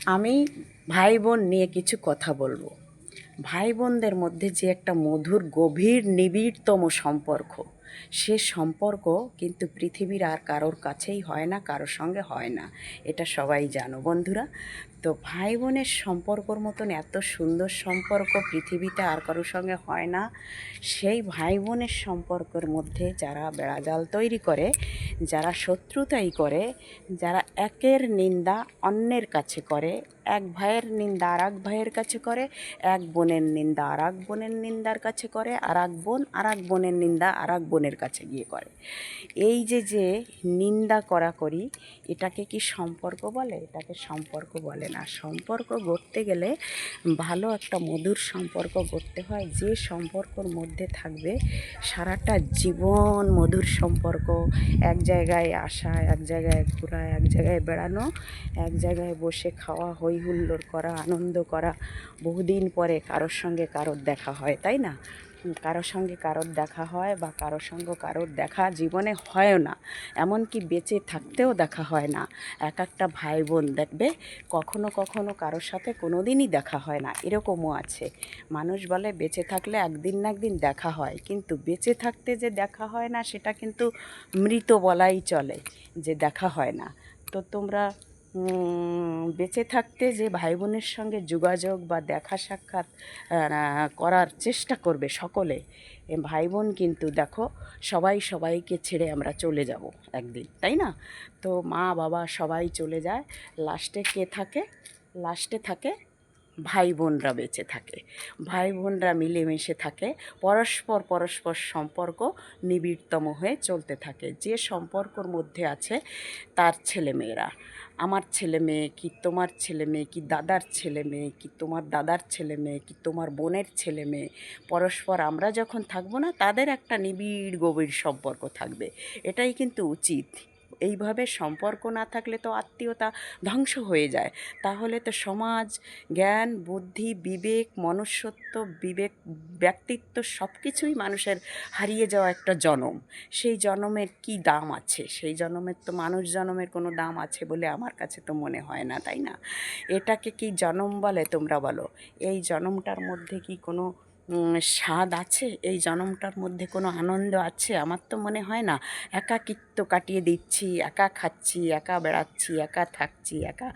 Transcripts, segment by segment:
আমি ভাই বোন নিয়ে কিছু কথা বলবো। ভাই বোনদের মধ্যে যে একটা মধুর গভীর নিবিড়তম সম্পর্ক, সে সম্পর্ক কিন্তু পৃথিবীর আর কারোর কাছেই হয় না, কারোর সঙ্গে হয় না। এটা সবাই জানো বন্ধুরা। তো ভাই বোনের সম্পর্কর মতন এত সুন্দর সম্পর্ক পৃথিবীতে আর কারোর সঙ্গে হয় না। সেই ভাই বোনের সম্পর্কের মধ্যে যারা বেড়াজাল তৈরি করে, যারা শত্রুতাই করে, যারা একের নিন্দা অন্যের কাছে করে, এক ভাইয়ের নিন্দা আর এক ভাইয়ের কাছে করে, এক বোনের নিন্দা আর এক বোনের নিন্দার কাছে করে, আর এক বোন আর এক বোনের নিন্দা আর এক বোনের কাছে গিয়ে করে। এই যে যে নিন্দা করা করি, এটাকে কি সম্পর্ক বলে? এটাকে সম্পর্ক বলে না। সম্পর্ক গড়তে গেলে ভালো একটা মধুর সম্পর্ক গড়তে হয়, যে সম্পর্কর মধ্যে থাকবে সারাটা জীবন মধুর সম্পর্ক। এক জায়গায় আসা, এক জায়গায় ঘোরা, এক জায়গায় বেড়ানো, এক জায়গায় বসে খাওয়া, হই হুল্লোড় করা, আনন্দ করা। বহুদিন পরে কারোর সঙ্গে কারোর দেখা হয়, তাই না? কারোর সঙ্গে কারোর দেখা হয়, বা কারোর সঙ্গে কারোর দেখা জীবনে হয়ও না, এমনকি বেঁচে থাকতেও দেখা হয় না। এক একটা ভাই বোন দেখবে কখনো কখনো কারোর সাথে কোনো দিনই দেখা হয় না, এরকমও আছে। মানুষ বলে বেঁচে থাকলে একদিন না একদিন দেখা হয়, কিন্তু বেঁচে থাকতে যে দেখা হয় না সেটা কিন্তু মৃত বলাই চলে, যে দেখা হয় না। তো তোমরা বেঁচে থাকতে যে ভাই বোনের সঙ্গে যোগাযোগ বা দেখা সাক্ষাৎ করার চেষ্টা করবে সকলে। ভাই বোন কিন্তু দেখো, সবাই সবাইকে ছেড়ে আমরা চলে যাব একদিন, তাই না? তো মা বাবা সবাই চলে যায়, লাস্টে কে থাকে? লাস্টে থাকে ভাই বোনরা বেঁচে থাকে। ভাই বোনরা মিলেমিশে থাকে, পরস্পর পরস্পর সম্পর্ক নিবিড়তম হয়ে চলতে থাকে। যে সম্পর্কর মধ্যে আছে তার ছেলে মেয়েরা, আমার ছেলে মেয়ে কি তোমার ছেলে মেয়ে কি দাদার ছেলে মেয়ে কি তোমার দাদার ছেলে মেয়ে কি তোমার বোনের ছেলে মেয়ে, পরস্পর আমরা যখন থাকবো না, তাদের একটা নিবিড় গভীর সম্পর্ক থাকবে। এটাই কিন্তু উচিত। এইভাবে সম্পর্ক না থাকলে তো আত্মীয়তা ধ্বংস হয়ে যায়। তাহলে তো সমাজ, জ্ঞান, বুদ্ধি, বিবেক, মনুষ্যত্ব, বিবেক, ব্যক্তিত্ব সব কিছুই মানুষের হারিয়ে যাওয়া একটা জনম। সেই জনমের কি দাম আছে? সেই জনমের তো, মানুষ জনমের কোনো দাম আছে বলে আমার কাছে তো মনে হয় না, তাই না? এটাকে কি জনম বলে তোমরা বলো? এই জনমটার মধ্যে কি কোনো স্বাদ আছে? এই জনমটার মধ্যে কোনো আনন্দ আছে? আমার তো মনে হয় না। একাকিত্ব কাটিয়ে দিচ্ছি, একা খাচ্ছি, একা বেড়াচ্ছি, একা থাকছি, একা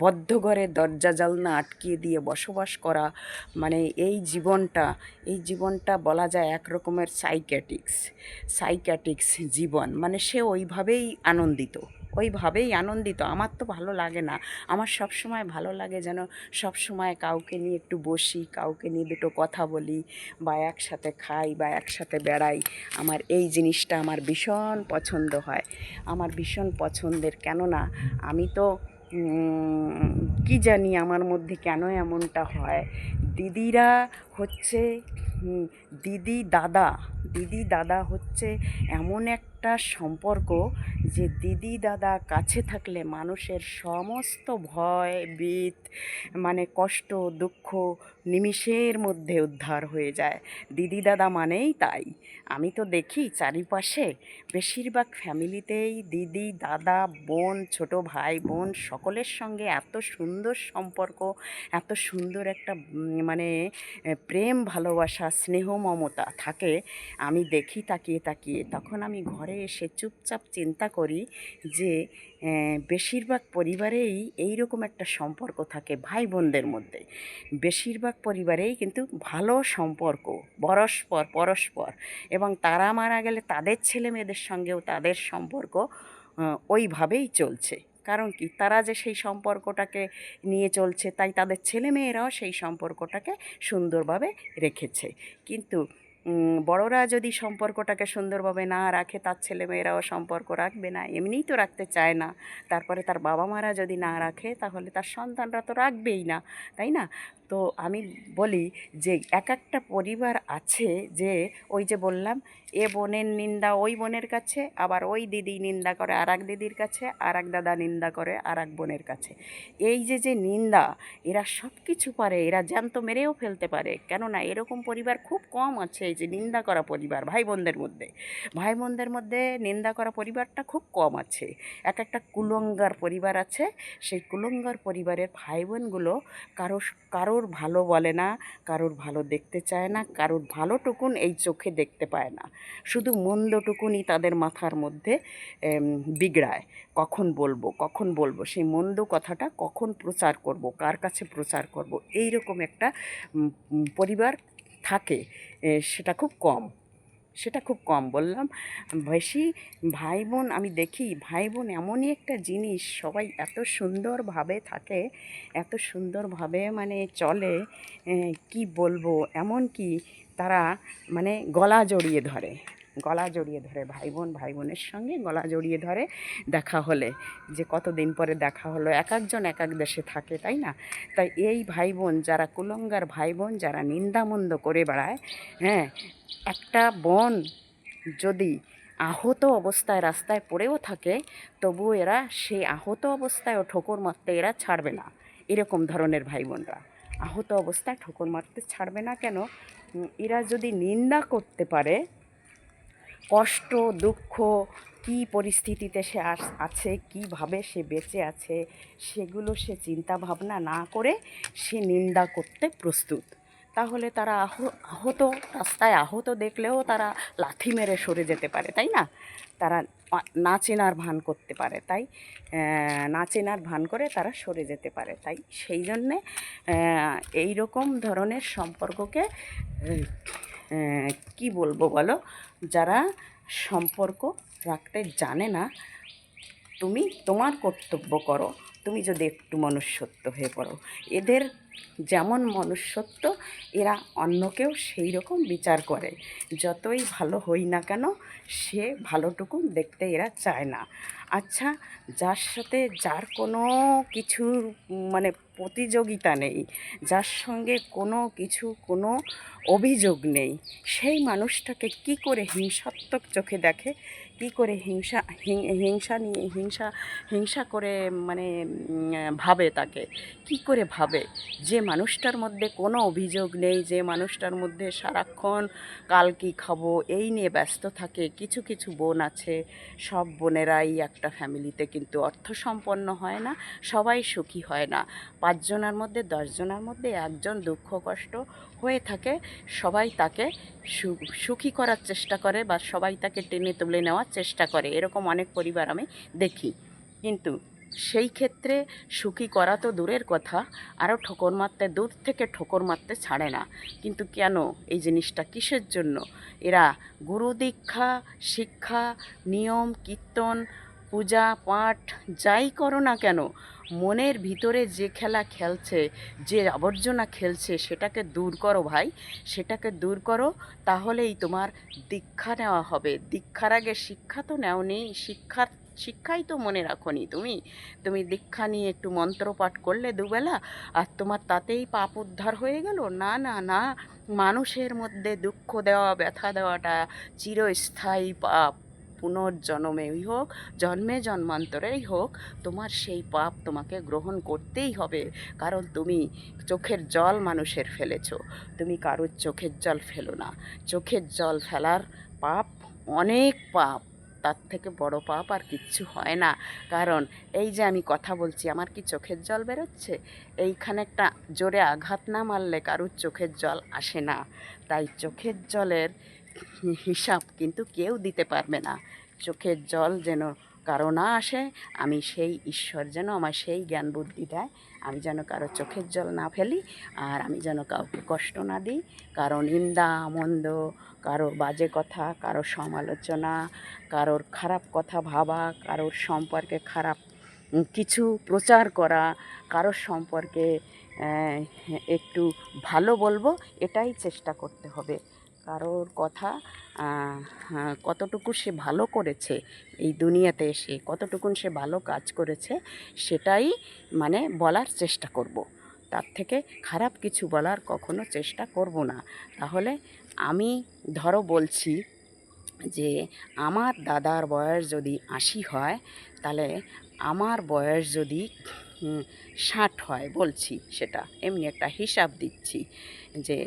বদ্ধ ঘরে দরজা জানলা আটকিয়ে দিয়ে বসবাস করা, মানে এই জীবনটা বলা যায় এক রকমের সাইক্যাটিক্স জীবন। মানে সে ওইভাবেই আনন্দিত। আমার তো ভালো লাগে না। আমার সব সময় ভালো লাগে যেন সব সময় কাউকে নিয়ে একটু বসি, কাউকে নিয়ে দুটো কথা বলি, বা একসাথে খাই, বা একসাথে বেড়াই। আমার এই জিনিসটা আমার ভীষণ পছন্দ হয়, আমার ভীষণ পছন্দের। কেননা আমি তো কি জানি আমার মধ্যে কেন এমনটা হয়। দিদিরা হচ্ছে দিদি দাদা, দিদি দাদা হচ্ছে এমন একটা সম্পর্ক, যে দিদি দাদা কাছে থাকলে মানুষের সমস্ত ভয় ভীত, মানে কষ্ট দুঃখ নিমিষের মধ্যে উদ্ধার হয়ে যায়। দিদি দাদা মানেই তাই। আমি তো দেখি চারিপাশে বেশিরভাগ ফ্যামিলিতেই দিদি দাদা বোন ছোট ভাই বোন সকলের সঙ্গে এত সুন্দর সম্পর্ক, এত সুন্দর একটা মানে প্রেম ভালোবাসা স্নেহ মমতা থাকে। আমি দেখি তাকিয়ে তাকিয়ে, তখন আমি ঘরে এসে চুপচাপ চিন্তা করি যে বেশিরভাগ পরিবারেই এই রকম একটা সম্পর্ক থাকে ভাই বোনদের মধ্যে। বেশিরভাগ পরিবারেই কিন্তু ভালো সম্পর্ক, পরস্পর, এবং তারা মারা গেলে তাদের ছেলে মেয়েদের সঙ্গেও তাদের সম্পর্ক ওইভাবেই চলছে। কারণ কি, তারা যে সেই সম্পর্কটাকে নিয়ে চলছে, তাই তাদের ছেলে মেয়েরাও সেই সম্পর্কটাকে সুন্দরভাবে রেখেছে। কিন্তু বড়রা যদি সম্পর্কটাকে সুন্দরভাবে না রাখে, তার ছেলেমেয়েরাও সম্পর্ক রাখবে না, এমনিই তো রাখতে চায় না। তারপরে তার বাবা মারা যদি না রাখে, তাহলে তার সন্তানরা তো রাখবেই না, তাই না? তো আমি বলি যে এক একটা পরিবার আছে যে ওই যে বললাম এ বোনের নিন্দা ওই বোনের কাছে, আবার ওই দিদি নিন্দা করে আর এক দিদির কাছে, আর এক দাদা নিন্দা করে আর এক বোনের কাছে। এই যে যে নিন্দা, এরা সব কিছু পারে, এরা জ্যান্ত মেরেও ফেলতে পারে। কেননা এরকম পরিবার খুব কম আছে, এই যে নিন্দা করা পরিবার ভাই বোনদের মধ্যে, ভাই বোনদের মধ্যে নিন্দা করা পরিবারটা খুব কম আছে। এক একটা কুলঙ্গার পরিবার আছে, সেই কুলঙ্গার পরিবারের ভাই বোনগুলো কারোর ভালো বলে না, কারোর ভালো দেখতে চায় না, কারোর ভালোটুকুন এই চোখে দেখতে পায় না, শুধু মন্দটুকুনই তাদের মাথার মধ্যে বিগড়ায়। কখন বলবো কখন বলবো, সেই মন্দ কথাটা কখন প্রচার করব, কার কাছে প্রচার করব, এই রকম একটা পরিবার থাকে। সেটা খুব কম, সেটা খুব কম বললাম। বেশি ভাই বোন আমি দেখি, ভাই বোন এমনই একটা জিনিস, সবাই এত সুন্দরভাবে থাকে, এত সুন্দরভাবে মানে চলে, কি বলবো, এমন কি তারা মানে গলা জড়িয়ে ধরে, গলা জড়িয়ে ধরে, ভাই বোনের সঙ্গে গলা জড়িয়ে ধরে দেখা হলে, যে কতদিন পরে দেখা হলো, এক একজন এক এক দেশে থাকে তাই না। তাই এই ভাই বোন যারা কুলঙ্গার ভাই বোন, যারা নিন্দামন্দ করে বেড়ায়, হ্যাঁ, একটা বোন যদি আহত অবস্থায় রাস্তায় পড়েও থাকে, তবু এরা সেই আহত অবস্থায়ও ঠোকর মারতে এরা ছাড়বে না। এরকম ধরনের ভাই বোনরা আহত অবস্থায় ঠোকর মারতে ছাড়বে না। কেন? এরা যদি নিন্দা করতে পারে, কষ্ট দুঃখ কী পরিস্থিতিতে সে আছে, কীভাবে সে বেঁচে আছে, সেগুলো সে চিন্তা ভাবনা না করে সে নিন্দা করতে প্রস্তুত। তাহলে তারা আহত, রাস্তায় আহত দেখলেও তারা লাথি মেরে সরে যেতে পারে তাই না। তারা না চেনার ভান করতে পারে, তাই না চেনার ভান করে তারা সরে যেতে পারে। তাই সেই জন্যে এই রকম ধরনের সম্পর্ককে কি বলবো বলো, যারা সম্পর্ক রাখতে জানে না, তুমি তোমার কর্তব্য করো, তুমি যদি একটু মনুষ্যত্ব হয়ে পড়ো। এদের যেমন মনুষ্যত্ব, এরা অন্যকেও সেই রকম বিচার করে। যতই ভালো হই না কেন, সে ভালোটুকু দেখতে এরা চায় না। আচ্ছা, যার সাথে যার কোনো কিছুর মানে প্রতিযোগিতা নেই, যার সঙ্গে কোনো কিছু কোনো অভিযোগ নেই, সেই মানুষটাকে কি করে হিংসাত্মক চোখে দেখে, কি করে হিংসা নিয়ে হিংসা করে মানে ভাবে, তাকে কি করে ভাবে। যে মানুষটার মধ্যে কোনো অভিযোগ নেই, যে মানুষটার মধ্যে সারাক্ষণ কাল কী খাবো এই নিয়ে ব্যস্ত থাকে। কিছু কিছু বোন আছে, সব বোনেরাই একটা ফ্যামিলিতে কিন্তু অর্থসম্পন্ন হয় না, সবাই সুখী হয় না। 5 জনের মধ্যে 10 জনের মধ্যে একজন দুঃখ কষ্ট হয়ে থাকে, সবাই তাকে সুখী করার চেষ্টা করে বা সবাই তাকে টেনে তুলে নেওয়ার চেষ্টা করে, এরকম অনেক পরিবার আমি দেখি। কিন্তু সেই ক্ষেত্রে সুখী করা তো দূরের কথা, আরও ঠোকর মারতে, দূর থেকে ঠোকর মারতে ছাড়ে না। কিন্তু কেন এই জিনিসটা কিসের জন্য? এরা গুরু দীক্ষা শিক্ষা নিয়ম কীর্তন পূজা পাঠ যাই করো না কেন, মনের ভিতরে যে খেলা খেলছে, যে আবর্জনা খেলছে, সেটাকে দূর করো ভাই, সেটাকে দূর করো। তাহলেই তোমার দীক্ষা নেওয়া হবে। দীক্ষার আগে শিক্ষা তো নেওনি, শিক্ষাই তো মনে রাখোনি তুমি। তুমি দীক্ষা নিয়ে একটু মন্ত্রপাঠ করলে দুবেলা, আর তোমার তাতেই পাপ উদ্ধার হয়ে গেল? না না না, মানুষের মধ্যে দুঃখ দেওয়া ব্যথা দেওয়াটা চিরস্থায়ী পাপ। পুনর্জন্মেই হোক, জন্মে জন্মান্তরেই হোক, তোমার সেই পাপ তোমাকে গ্রহণ করতেই হবে। কারণ তুমি চোখের জল মানুষের ফেলেছো, তুমি কারোর চোখের জল ফেলো না। চোখের জল ফেলার পাপ অনেক পাপ, তার থেকে বড় পাপ আর কিচ্ছু হয় না। কারণ এই যে আমি কথা বলছি, আমার কি চোখের জল বেরোচ্ছে? এইখানে একটা জোরে আঘাত না মারলে কারুর চোখের জল আসে না। তাই চোখের জলের হিসাব কিন্তু কেউ দিতে পারবে না। চোখের জল যেন কারো না আসে, আমি সেই ঈশ্বর যেন আমার সেই জ্ঞান বুদ্ধি দেয়, আমি যেন কারো চোখের জল না ফেলি, আর আমি যেন কাউকে কষ্ট না দিই, কারো নিন্দা মন্দ, কারো বাজে কথা, কারো সমালোচনা, কারোর খারাপ কথা ভাবা, কারোর সম্পর্কে খারাপ কিছু প্রচার করা, কারোর সম্পর্কে একটু ভালো বলবো, এটাই চেষ্টা করতে হবে। কারোর কথা কতটুকু সে ভালো করেছে, এই দুনিয়াতে এসে কতটুকুন সে ভালো কাজ করেছে, সেটাই মানে বলার চেষ্টা করব। তার থেকে খারাপ কিছু বলার কখনো চেষ্টা করব না। তাহলে আমি ধরো বলছি যে আমার দাদার বয়স যদি ৮০ হয়, তাহলে আমার বয়স যদি ৬০ হয়, বলছি সেটা এমনি একটা হিসাব দিচ্ছি যে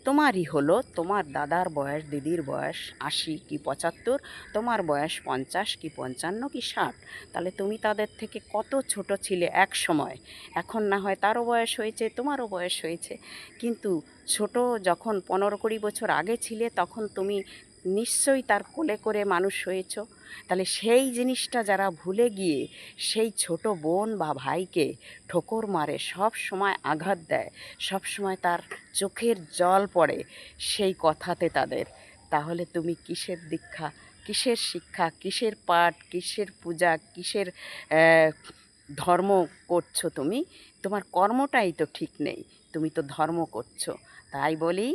তোমারই হলো, তোমার দাদার বয়স, দিদির বয়স ৮০ কি ৭৫, তোমার বয়স ৫০ কি ৫৫ কি ৬০। তাহলে তুমি তাদের থেকে কত ছোট ছিলে এক সময়। এখন না হয় তারও বয়স হয়েছে, তোমারও বয়স হয়েছে, কিন্তু ছোট যখন ১৫-২০ বছর আগে ছিলে, তখন তুমি নিশ্চয়ই তার কোলে করে মানুষ হয়েছ। তাহলে সেই জিনিসটা যারা ভুলে গিয়ে সেই ছোট বোন বা ভাইকে ঠোকর মারে, সব সময় আঘাত দেয়, সব সময় তার চোখের জল পড়ে সেই কথাতে তাদের, তাহলে তুমি কিসের দীক্ষা, কিসের শিক্ষা, কিসের পাঠ, কিসের পূজা, কিসের ধর্ম করছো তুমি? তোমার কর্মটাই তো ঠিক নেই, তুমি তো ধর্ম করছো। তাই বলি,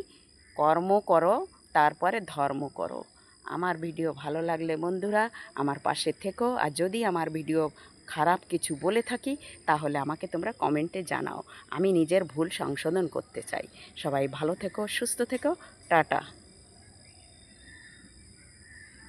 কর্ম করো, তারপরে ধর্ম করো। আমার ভিডিও ভালো লাগলে বন্ধুরা আমার পাশে থেকো, আর যদি আমার ভিডিও খারাপ কিছু বলে থাকি তাহলে আমাকে তোমরা কমেন্টে জানাও, আমি নিজের ভুল সংশোধন করতে চাই। সবাই ভালো থেকো, সুস্থ থেকো, টাটা।